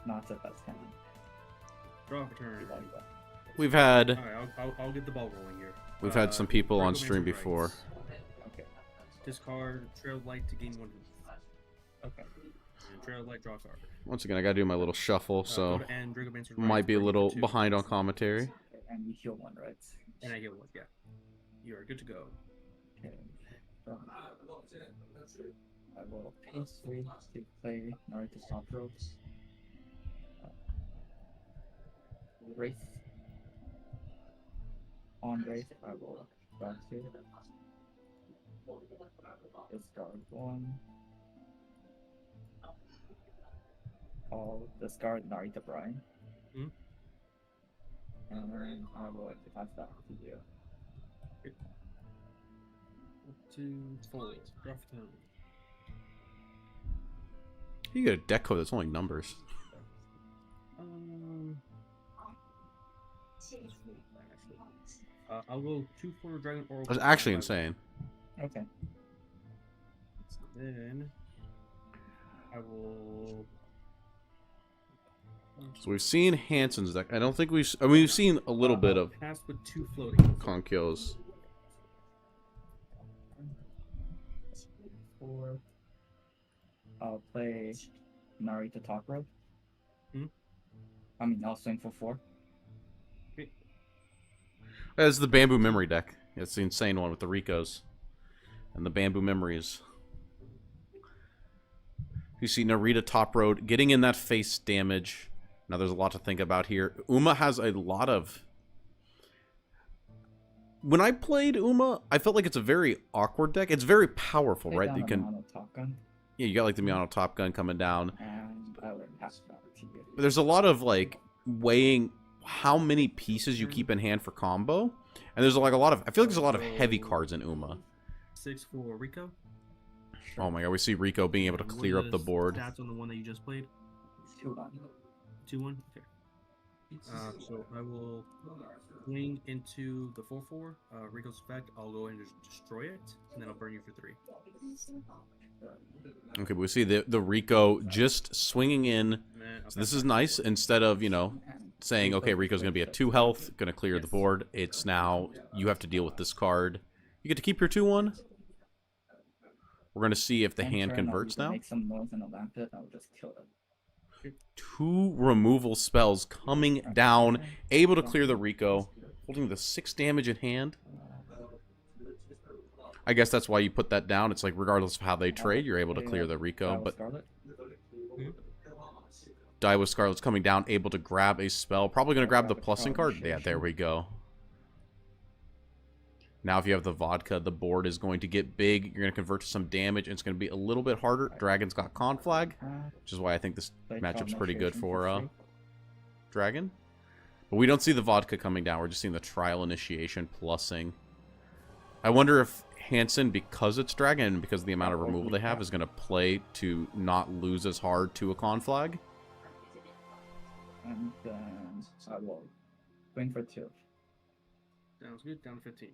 not the best hand. Draw for turn. We've had Alright, I'll get the ball rolling here. we've had some people on stream Rights. before. Okay. Discard Trail Light to gain 1. Okay. And Trail Light, draw a card. Once again, I gotta do my little shuffle, so Go to end, Dragomancer's might Rights, be a bring it little to 2. behind on commentary. And you heal 1, right? And I get 1, yeah. You are good to go. Okay. I will pay 3 to play Naruto Top Ropes. Wraith. On Wraith, I will draw 2. Discard 1. I'll discard Narita Brian. Hmm? And then I will pass that to you. 2, 4. Draw for turn. You get a deck code that's only numbers. I'll go 2 for Dragon Oracle. That's actually insane. Okay. Then I will. So we've seen Hansen's deck. I don't think we've. I mean, we've seen a little bit of pass with 2 floating. Konkyo's. 4. I'll play Narita Top Rope. Hmm? I mean, I'll swing for 4. That's the Bamboo Memory deck. It's the insane one with the Ricos and the Bamboo Memories. You see Narita Top Road getting in that face damage. Now there's a lot to think about here. Uma has a lot of... When I played Uma, I felt like it's a very awkward deck. It's very powerful, right? You can... Top Gun. Yeah, you got like the Miyano Top Gun coming down. And I would pass that to you. But there's a lot of like weighing how many pieces you keep in hand for combo. And there's like a lot of... I feel like there's a lot of heavy cards in Uma. 6 for Rico. Oh my god, we see Rico being able to clear up the board. Stats on the one that you just played. 2-1. 2-1. Okay. So I will swing into the 4/4. Rico's effect. I'll go and just destroy it, and then I'll burn you for 3. Okay, but we see the Rico just swinging in. So this is nice. Instead of, you know, saying, okay, Rico's going to be at 2 health, going to clear the board. It's now, you have to deal with this card. You get to keep your 2/1. We're going to see if the hand converts now. Make some noise in a lamp pit, I'll just kill it. 2 removal spells coming down, able to clear the Rico, holding the 6 damage in hand. I guess that's why you put that down. It's like regardless of how they trade, you're able to clear the Rico. But Daiwa Scarlet's coming down, able to grab a spell. Probably going to grab the plussing card. Yeah, there we go. Now if you have the vodka, the board is going to get big. You're going to convert to some damage, and it's going to be a little bit harder. Dragon's got Conflag, which is why I think this matchup's pretty good for Dragon. But we don't see the vodka coming down. We're just seeing the trial initiation plussing. I wonder if Hansen, because it's Dragon and because of the amount of removal they have, is going to play to not lose as hard to a Conflag. And then I will swing for 2. Sounds good. Down to 15.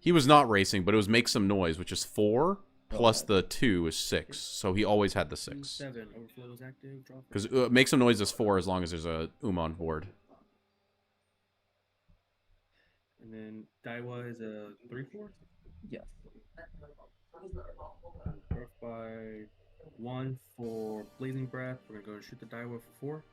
He was not racing, but it was make some noise, which is 4, plus the 2 is 6. So he always had the 6. 7. Overflow is active. Draw. Because make some noise is 4 as long as there's a Uma on board. And then Daiwa is a 3/4. Yes. Off by 1 for Blazing Breath. We're gonna go shoot the Daiwa for 4.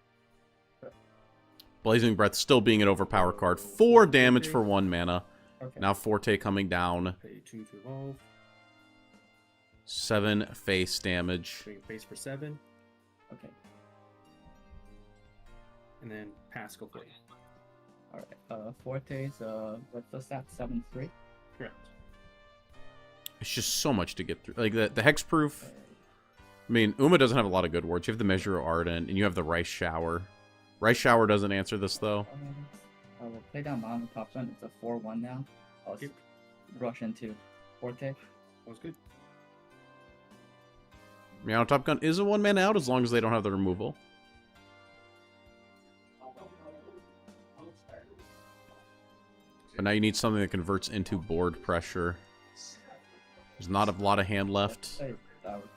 Blazing Breath still being an overpowered card. 4 damage for 1 mana. Okay. Now Forte coming down. Pay 2 to evolve. 7 face damage. Bring face for 7. Okay. And then pass go play. Alright. Forte's, what's the stat? 7-3? Correct. It's just so much to get through. Like the hexproof. I mean, Uma doesn't have a lot of good words. You have the Measure of Ardent, and you have the Rice Shower. Rice Shower doesn't answer this though. I will play down Mono Top Gun. It's a 4-1 now. I'll rush into Forte. Sounds good. Meow Top Gun is a 1-man out as long as they don't have the removal. But now you need something that converts into board pressure. There's not a lot of hand left.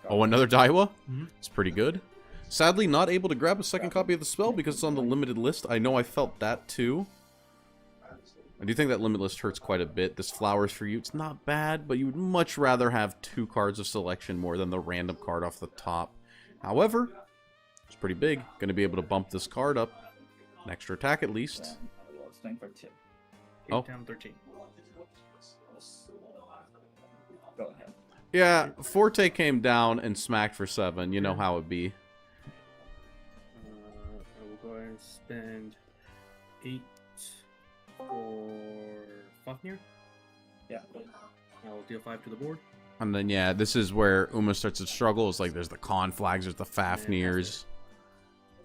Oh, another Daiwa? Mm-hmm. It's pretty good. Sadly, not able to grab a second copy of the spell because it's on the limited list. I know I felt that too. I do think that limit list hurts quite a bit. This flowers for you, it's not bad, but you would much rather have 2 cards of selection more than the random card off the top. However, it's pretty big. Going to be able to bump this card up. An extra attack at least. Then I will swing for 2. Oh. Down 13. Go ahead. Yeah, Forte came down and smacked for 7. You know how it be. I will go ahead and spend 8 for Fafnir. Yeah. I will deal 5 to the board. And then, yeah, this is where Uma starts to struggle. It's like there's the Conflags, there's the Fafnirs.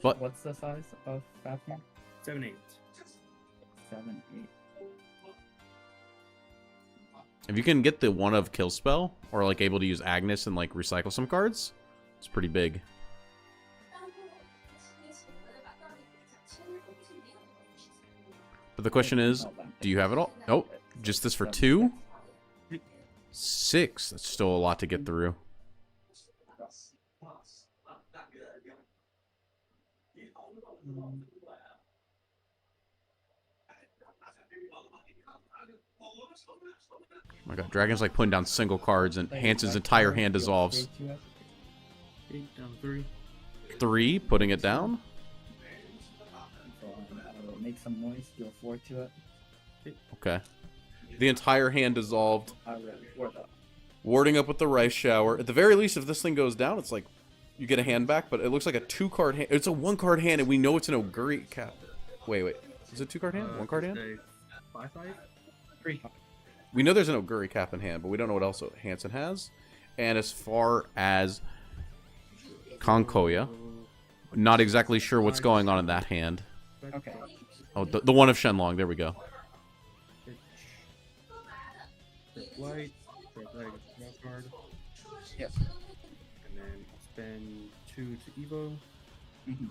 But What's the size of Fafnir? 7/8. 7, 8. if you can get the one of kill spell, or like able to use Agnes and like recycle some cards, it's pretty big. But the question is, do you have it all? Oh, just this for 2? 6. That's still a lot to get through. Oh my god, Dragon's like putting down single cards and Hanson's entire hand dissolves. 8 down 3. 3, putting it down. I will make some noise, deal 4 to it. Okay. The entire hand dissolved. I will ward up. Warding up with the Rice Shower. At the very least, if this thing goes down, it's like you get a hand back, but it looks like a 2-card hand. It's a 1-card hand, and we know it's an Oguri cap. Wait. Is it 2-card hand? 1-card hand? 5/5. 3. We know there's an Oguri cap in hand, but we don't know what else Hanson has. And as far as Konkoya, not exactly sure what's going on in that hand. Okay. Oh, the one of Shenlong. There we go. Light, draw card, Yes. and then spend 2 to Evo, Mm-hmm.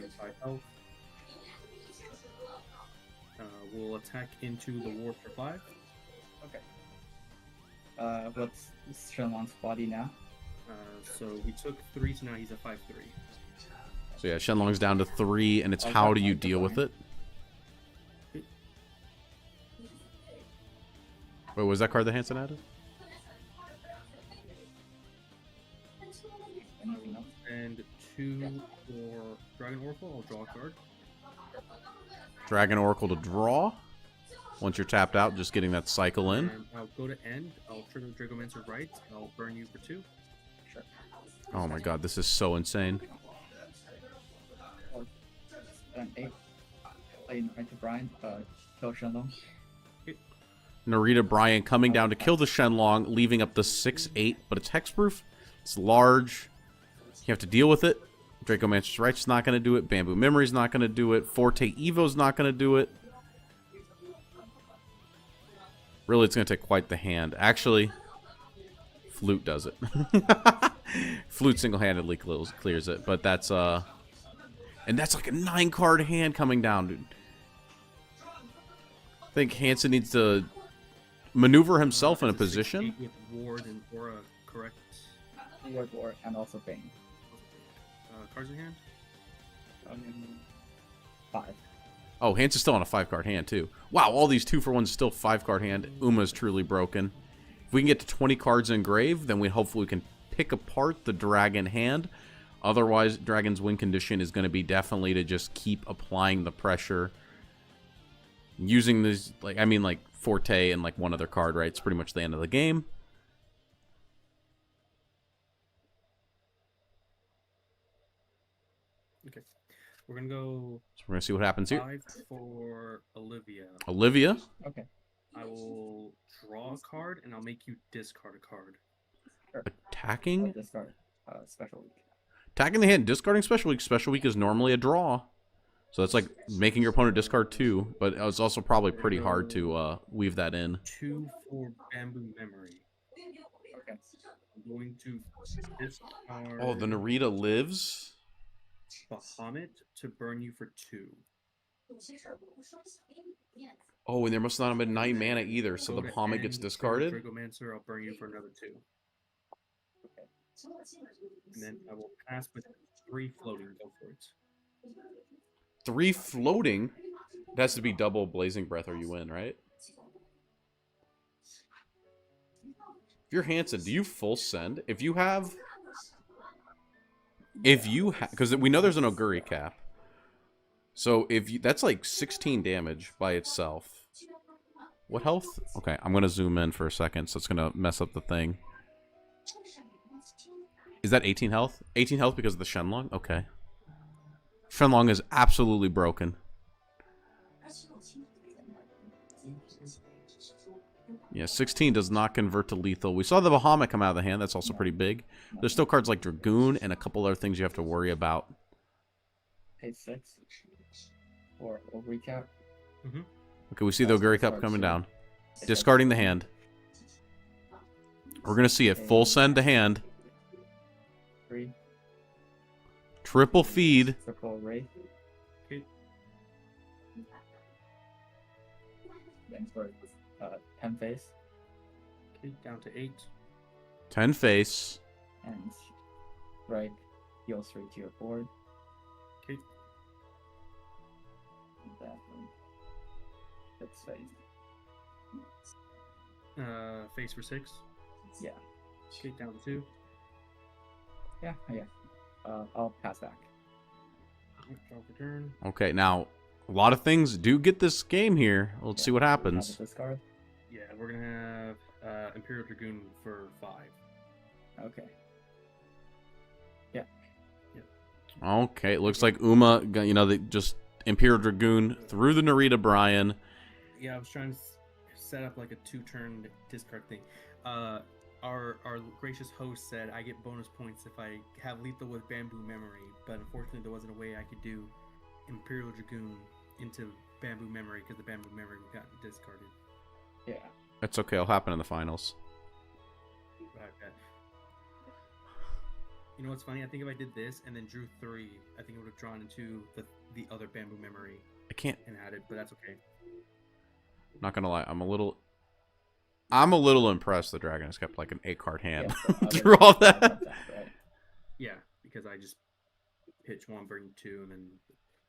and 5 health. We'll attack into the ward for 5. Okay. What's Shenlong's body now? So we took 3, so now he's at 5/3. So yeah, Shenlong's down to 3, and it's how do you deal with it? Wait, was that card that Hanson added? And 2 for Dragon Oracle. I'll draw a card. Dragon Oracle to draw. Once you're tapped out, just getting that cycle in. And I'll go to end. I'll trigger Dragomancer right. I'll burn you for 2. Sure. Oh my god, this is so insane. 7, 8. Play right to Brian. Kill Shenlong. Narita Bryan coming down to kill the Shenlong, leaving up the 6/8, but it's hexproof. It's large. You have to deal with it. Dracomancer's Right's not going to do it. Bamboo Memory's not going to do it. Forte Evo's not going to do it. Really, it's going to take quite the hand. Actually, Flute does it. Flute single-handedly clears it, but that's and that's like a 9-card hand coming down, dude. I think Hanson needs to maneuver himself in a position. With Ward and Aura, correct? Ward, and also Bane. Cards in hand? 5. Oh, Hanson's still on a 5-card hand, too. Wow, all these 2-for-1s still 5-card hand. Uma's truly broken. If we can get to 20 cards in grave, then we hopefully can pick apart the dragon hand. Otherwise, Dragon's win condition is going to be definitely to just keep applying the pressure. Using this, like Forte and like one other card, right? It's pretty much the end of the game. Okay. We're going to go... So we're going to see what happens here. 5 for Olivia. Olivia. Okay. I will draw a card, and I'll make you discard a card. Sure. Attacking? I'll discard special week. Attacking the hand, discarding special week. Special week is normally a draw. So that's like making your opponent discard 2, but it's also probably pretty hard to weave that in. 2 for Bamboo Memory. Okay. I'm going to discard Oh, the Narita lives? Bahamut to burn you for 2. Oh, and there must not have been 9 mana either, so Go the to Bahamut gets end, discarded? Dragomancer, I'll burn you for another 2. And then I will pass with 3 floating. Go for it. 3 floating. It has to be double blazing breath or you win, right? If you're Hanson, do you full send? If you have, because we know there's an Oguri cap. So if you, that's like 16 damage by itself. What health? Okay, I'm gonna zoom in for a second, so it's gonna mess up the thing. Is that 18 health? 18 health because of the Shenlong? Okay. Shenlong is absolutely broken. Yeah, 16 does not convert to lethal. We saw the Bahamut come out of the hand. That's also pretty big. There's still cards like Dragoon and a couple other things you have to worry about. Page 6. Or we'll recap. Okay, we see the Oguri Cup coming down. Discarding the hand. We're going to see it. Full send to hand. 3. Triple feed. Triple Wraith. Okay. Then for 10 face. Okay, down to 8. 10 face. And strike heals 3 to your board. Okay. And then 6 face. Face for 6. Yeah. Okay, down to 2. Yeah. I'll pass back. Draw for turn. Okay, now, a lot of things do get this game here. Let's see what happens. Discard. Yeah, we're gonna have Imperial Dragoon for 5. Okay. Yeah. Okay, it looks like Uma, you know, they just Imperial Dragoon through the Narita Brian. Yeah, I was trying to set up like a 2-turn discard thing. Our gracious host said I get bonus points if I have lethal with Bamboo Memory, but unfortunately there wasn't a way I could do Imperial Dragoon into Bamboo Memory because the Bamboo Memory got discarded. Yeah. That's okay, it'll happen in the finals. Okay. You know what's funny? I think if I did this and then drew 3, I think it would have drawn into the other Bamboo Memory I can't. and added, but that's okay. Not gonna lie, I'm a little impressed the Dragon has kept like an 8-card hand through all that. Yeah, because I just pitch 1, bring 2, and then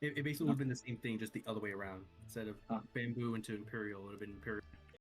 it basically would have been the same thing, just the other way around. Instead of Bamboo into Imperial, it would have been Imperial